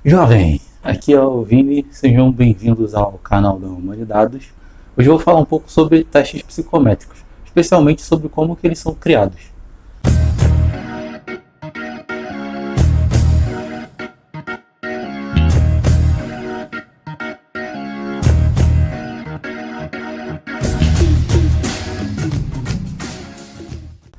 Jovem, aqui é o Vini, sejam bem-vindos ao canal da Humanidades. Hoje eu vou falar um pouco sobre testes psicométricos, especialmente sobre como que eles são criados.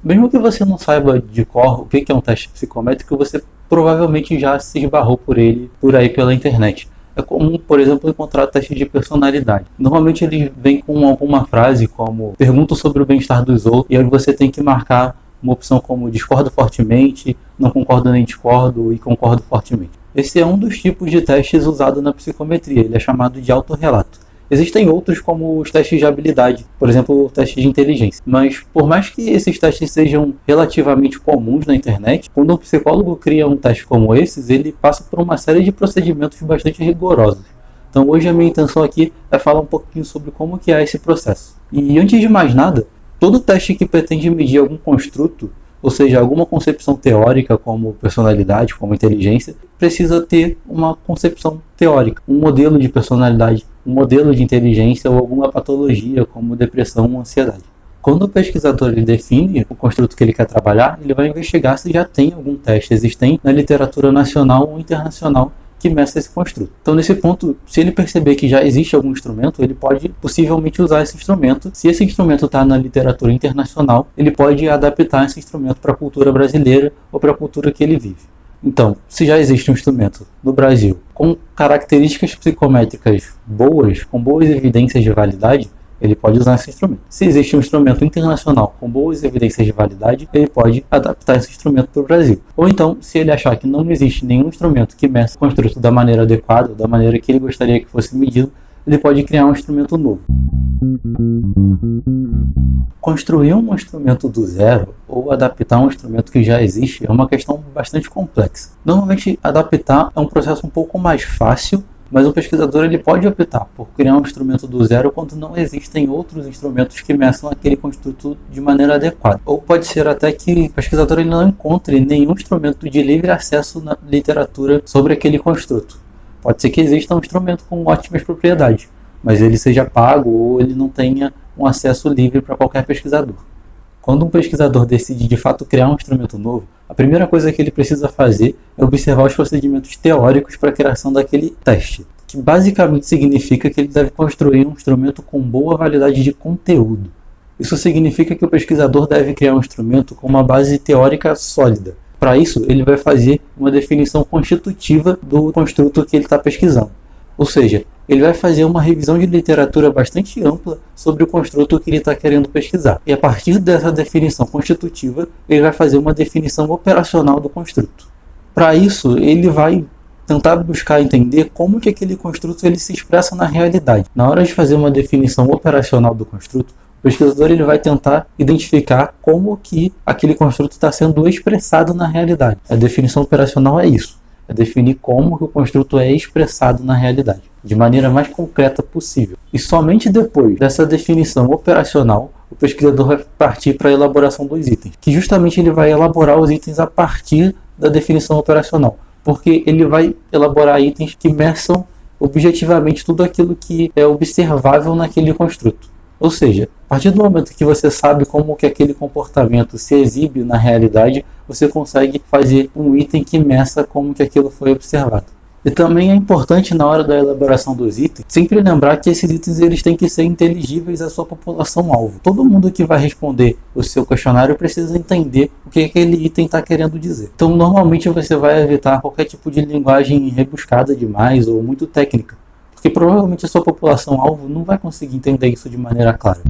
Mesmo que você não saiba de cor o que é um teste psicométrico, você provavelmente já se esbarrou por ele por aí pela internet. É comum, por exemplo, encontrar testes de personalidade. Normalmente ele vem com alguma frase como pergunta sobre o bem-estar dos outros, e aí você tem que marcar uma opção como discordo fortemente, não concordo nem discordo e concordo fortemente. Esse é um dos tipos de testes usado na psicometria, ele é chamado de autorrelato. Existem outros como os testes de habilidade, por exemplo, o teste de inteligência. Mas por mais que esses testes sejam relativamente comuns na internet, quando um psicólogo cria um teste como esses, ele passa por uma série de procedimentos bastante rigorosos. Então hoje a minha intenção aqui é falar um pouquinho sobre como que é esse processo. E antes de mais nada, todo teste que pretende medir algum construto, ou seja, alguma concepção teórica como personalidade, como inteligência, precisa ter uma concepção teórica, um modelo de personalidade, um modelo de inteligência ou alguma patologia como depressão ou ansiedade. Quando o pesquisador ele define o construto que ele quer trabalhar, ele vai investigar se já tem algum teste existente na literatura nacional ou internacional que meça esse construto. Então, nesse ponto, se ele perceber que já existe algum instrumento, ele pode possivelmente usar esse instrumento. Se esse instrumento está na literatura internacional, ele pode adaptar esse instrumento para a cultura brasileira ou para a cultura que ele vive. Então, se já existe um instrumento no Brasil com características psicométricas boas, com boas evidências de validade, ele pode usar esse instrumento. Se existe um instrumento internacional com boas evidências de validade, ele pode adaptar esse instrumento para o Brasil. Ou então, se ele achar que não existe nenhum instrumento que meça o construto da maneira adequada, da maneira que ele gostaria que fosse medido, ele pode criar um instrumento novo. Construir um instrumento do zero ou adaptar um instrumento que já existe é uma questão bastante complexa. Normalmente, adaptar é um processo um pouco mais fácil, mas o pesquisador ele pode optar por criar um instrumento do zero quando não existem outros instrumentos que meçam aquele construto de maneira adequada. Ou pode ser até que o pesquisador ele não encontre nenhum instrumento de livre acesso na literatura sobre aquele construto. Pode ser que exista um instrumento com ótimas propriedades, mas ele seja pago ou ele não tenha um acesso livre para qualquer pesquisador. Quando um pesquisador decide de fato criar um instrumento novo, a primeira coisa que ele precisa fazer é observar os procedimentos teóricos para a criação daquele teste, que basicamente significa que ele deve construir um instrumento com boa validade de conteúdo. Isso significa que o pesquisador deve criar um instrumento com uma base teórica sólida. Para isso, ele vai fazer uma definição constitutiva do construto que ele está pesquisando. Ou seja, ele vai fazer uma revisão de literatura bastante ampla sobre o construto que ele está querendo pesquisar. E a partir dessa definição constitutiva, ele vai fazer uma definição operacional do construto. Para isso, ele vai tentar buscar entender como que aquele construto ele se expressa na realidade. Na hora de fazer uma definição operacional do construto, o pesquisador ele vai tentar identificar como que aquele construto está sendo expressado na realidade. A definição operacional é isso. É definir como que o construto é expressado na realidade, de maneira mais concreta possível. E somente depois dessa definição operacional, o pesquisador vai partir para a elaboração dos itens, que justamente ele vai elaborar os itens a partir da definição operacional, porque ele vai elaborar itens que meçam objetivamente tudo aquilo que é observável naquele construto. Ou seja, a partir do momento que você sabe como que aquele comportamento se exibe na realidade, você consegue fazer um item que meça como que aquilo foi observado. E também é importante na hora da elaboração dos itens, sempre lembrar que esses itens eles têm que ser inteligíveis à sua população-alvo. Todo mundo que vai responder o seu questionário precisa entender o que aquele item está querendo dizer. Então, normalmente você vai evitar qualquer tipo de linguagem rebuscada demais ou muito técnica, porque provavelmente a sua população-alvo não vai conseguir entender isso de maneira clara.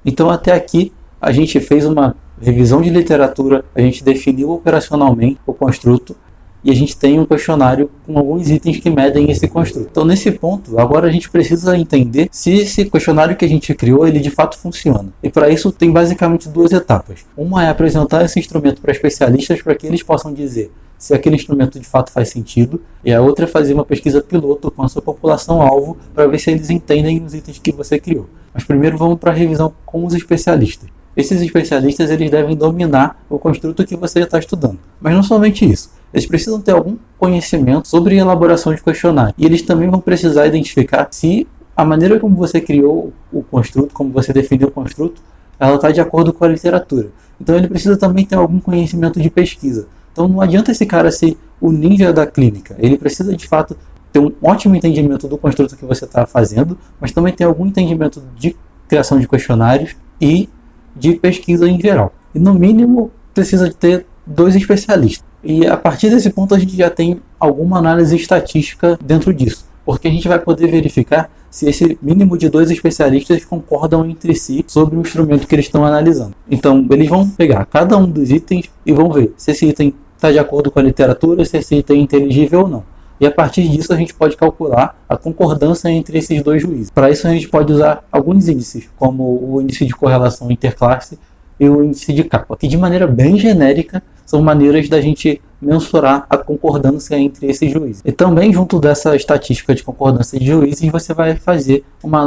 Então, até aqui, a gente fez uma revisão de literatura, a gente definiu operacionalmente o construto e a gente tem um questionário com alguns itens que medem esse construto. Então, nesse ponto, agora a gente precisa entender se esse questionário que a gente criou, ele de fato funciona. E para isso tem basicamente duas etapas. Uma é apresentar esse instrumento para especialistas para que eles possam dizer se aquele instrumento de fato faz sentido, e a outra é fazer uma pesquisa piloto com a sua população-alvo para ver se eles entendem os itens que você criou. Mas primeiro vamos para a revisão com os especialistas. Esses especialistas eles devem dominar o construto que você está estudando. Mas não somente isso. eles precisam ter algum conhecimento sobre elaboração de questionário. E eles também vão precisar identificar se a maneira como você criou o construto, como você definiu o construto, ela está de acordo com a literatura. Então ele precisa também ter algum conhecimento de pesquisa. Então não adianta esse cara ser o ninja da clínica. Ele precisa de fato ter um ótimo entendimento do construto que você está fazendo, mas também ter algum entendimento de criação de questionários e de pesquisa em geral. E no mínimo precisa de ter 2 especialistas. E a partir desse ponto a gente já tem alguma análise estatística dentro disso, porque a gente vai poder verificar se esse mínimo de 2 especialistas concordam entre si sobre o instrumento que eles estão analisando. Então eles vão pegar cada um dos itens e vão ver se esse item está de acordo com a literatura, se esse item é inteligível ou não. E a partir disso a gente pode calcular a concordância entre esses 2 juízes. Para isso a gente pode usar alguns índices, como o índice de correlação interclasse e o índice de capa, que de maneira bem genérica são maneiras da gente mensurar a concordância entre esses juízes. E também junto dessa estatística de concordância de juízes, você vai fazer uma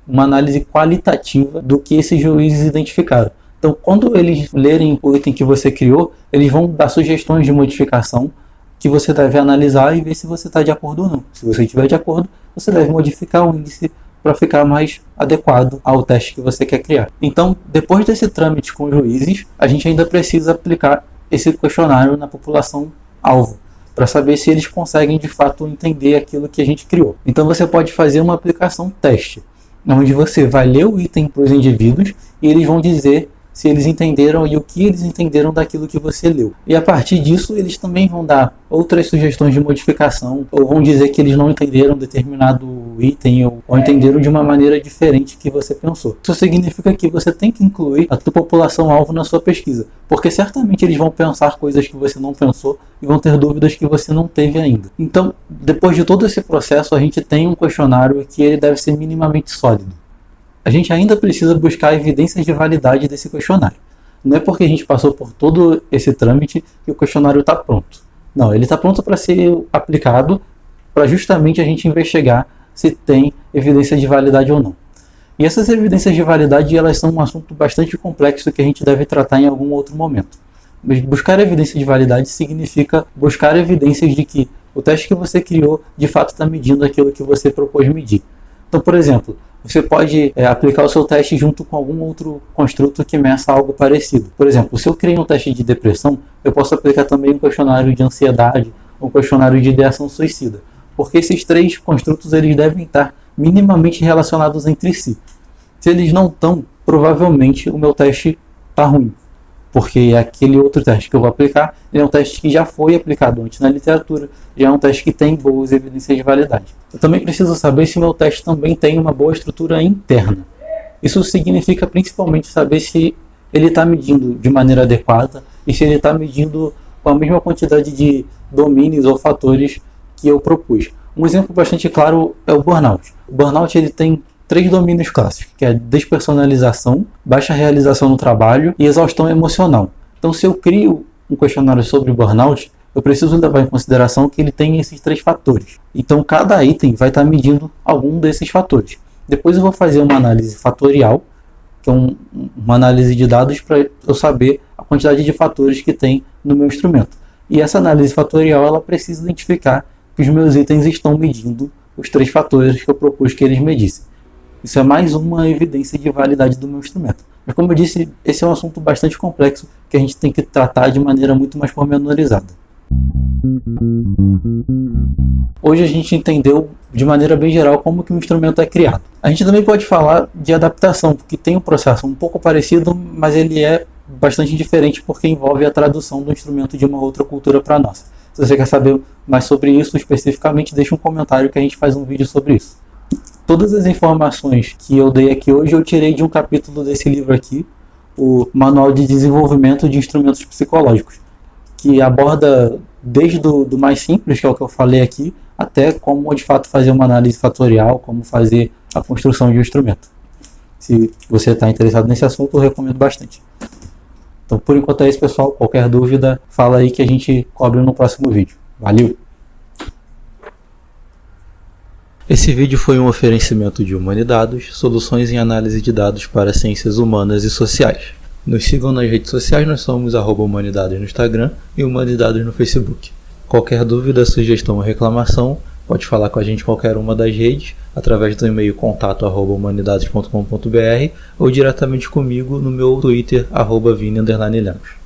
análise qualitativa do que esses juízes identificaram. Então, quando eles lerem o item que você criou, eles vão dar sugestões de modificação que você deve analisar e ver se você está de acordo ou não. Se você estiver de acordo, você deve modificar o índice para ficar mais adequado ao teste que você quer criar. Então, depois desse trâmite com os juízes, a gente ainda precisa aplicar esse questionário na população alvo, para saber se eles conseguem de fato entender aquilo que a gente criou. Então você pode fazer uma aplicação teste, onde você vai ler o item para os indivíduos e eles vão dizer se eles entenderam e o que eles entenderam daquilo que você leu. E a partir disso, eles também vão dar outras sugestões de modificação, ou vão dizer que eles não entenderam determinado item, ou entenderam de uma maneira diferente que você pensou. Isso significa que você tem que incluir a tua população-alvo na sua pesquisa, porque certamente eles vão pensar coisas que você não pensou e vão ter dúvidas que você não teve ainda. Então, depois de todo esse processo, a gente tem um questionário que ele deve ser minimamente sólido. A gente ainda precisa buscar evidências de validade desse questionário. Não é porque a gente passou por todo esse trâmite que o questionário está pronto. Não, ele está pronto para ser aplicado para justamente a gente investigar se tem evidência de validade ou não. E essas evidências de validade elas são um assunto bastante complexo que a gente deve tratar em algum outro momento. Mas buscar evidência de validade significa buscar evidências de que o teste que você criou de fato está medindo aquilo que você propôs medir. Então, por exemplo, você pode aplicar o seu teste junto com algum outro construto que meça algo parecido. Por exemplo, se eu criei um teste de depressão, eu posso aplicar também um questionário de ansiedade, um questionário de ideação suicida. Porque esses 3 construtos eles devem estar minimamente relacionados entre si. Se eles não estão, provavelmente o meu teste está ruim. Porque aquele outro teste que eu vou aplicar é um teste que já foi aplicado antes na literatura, já é um teste que tem boas evidências de validade. Eu também preciso saber se meu teste também tem uma boa estrutura interna. Isso significa principalmente saber se ele está medindo de maneira adequada e se ele está medindo com a mesma quantidade de domínios ou fatores que eu propus. Um exemplo bastante claro é o burnout. O burnout ele tem 3 domínios clássicos, que é despersonalização, baixa realização no trabalho e exaustão emocional. Então, se eu crio um questionário sobre burnout, eu preciso levar em consideração que ele tem esses 3 fatores. Então, cada item vai estar medindo algum desses fatores. Depois eu vou fazer uma análise fatorial, que é uma análise de dados para eu saber a quantidade de fatores que tem no meu instrumento. E essa análise fatorial ela precisa identificar que os meus itens estão medindo os 3 fatores que eu propus que eles medissem. Isso é mais uma evidência de validade do meu instrumento. Mas como eu disse, esse é um assunto bastante complexo que a gente tem que tratar de maneira muito mais pormenorizada. Hoje a gente entendeu de maneira bem geral como que um instrumento é criado. A gente também pode falar de adaptação, porque tem um processo um pouco parecido, mas ele é bastante diferente porque envolve a tradução do instrumento de uma outra cultura para a nossa. Se você quer saber mais sobre isso especificamente, deixa um comentário que a gente faz um vídeo sobre isso. Todas as informações que eu dei aqui hoje eu tirei de um capítulo desse livro aqui, o Manual de Desenvolvimento de Instrumentos Psicológicos, que aborda desde do mais simples, que é o que eu falei aqui, até como de fato fazer uma análise fatorial, como fazer a construção de um instrumento. Se você está interessado nesse assunto, eu recomendo bastante. Então, por enquanto é isso, pessoal. Qualquer dúvida, fala aí que a gente cobre no próximo vídeo. Valeu! Esse vídeo foi um oferecimento de Humanidados, soluções em análise de dados para ciências humanas e sociais. Nos sigam nas redes sociais, nós somos @Humanidades no Instagram e Humanidades no Facebook. Qualquer dúvida, sugestão ou reclamação, pode falar com a gente em qualquer uma das redes, através do e-mail contato@humanidades.com.br ou diretamente comigo no meu Twitter, @vini_lemos.